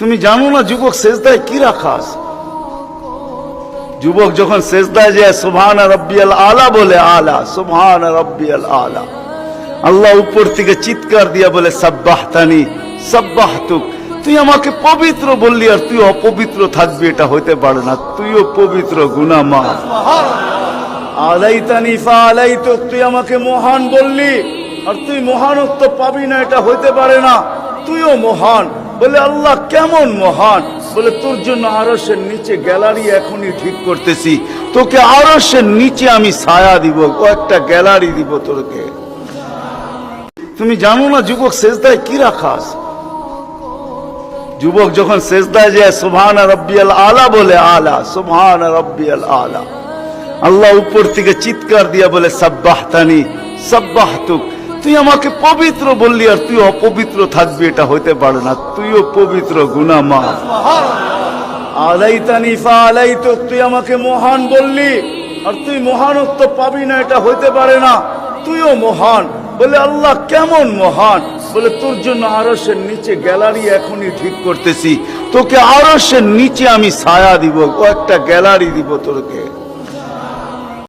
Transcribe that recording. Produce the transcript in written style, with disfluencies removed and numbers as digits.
তুমি জানো না যুবক সেজদায় কি রাখা আছে? যুবক যখন সেজদায় যায় সুবহান রাব্বিয়াল আলা বলে, আলা সুবহান রাব্বিয়াল আলা, আল্লাহ উপর থেকে চিৎকার দিয়া বলে সাব্বাহতানি সাব্বাহতুক, তুই আমাকে পবিত্র বললি আর তুই অপবিত্র থাকবি, এটা হইতে পারে না, তুইও পবিত্র, গুনাহ মাফ। আলাইতানি ফাআলাইতুক, তুই আমাকে মহান বললি আর তুই মহানত্ব পাবি না, এটা হইতে পারে না, তুইও মহান। বলে আল্লাহ কেমন মহান? বলে তোর জন্য আরশের নিচে গ্যালারি এখনই ঠিক করতেছি, তোকে আরশের নিচে আমি ছায়া দিব, ও একটা গ্যালারি দিব তোকে। তুমি জানো না যুবক সেজদায় কি রাখা আছে? যুবক যখন সেজদায় যায় সুবহান রাব্বিয়াল আলা বলে, আলা সুবহান রাব্বিয়াল আলা, আল্লাহ উপর থেকে চিৎকার দিয়া বলে সাব্বাহতানি সাব্বাহতুক, তুই আমাকে পবিত্র বললি আর তুই অপবিত্র থাকবি, এটা হইতে পারে না, তুইও পবিত্র, গুনাহ মাফ। আলাইতানি ফাআলাইতুক, তুই আমাকে মহান বললি আর তুই মহানত্ব পাবি না, এটা হইতে পারে না, তুইও মহান। বলে আল্লাহ কেমন মহান? বলে তোর জন্য আরশের নিচে গ্যালারি এখনই ঠিক করতেছি, তোকে আরশের নিচে আমি ছায়া দিব, ও একটা গ্যালারি দিব তোকে।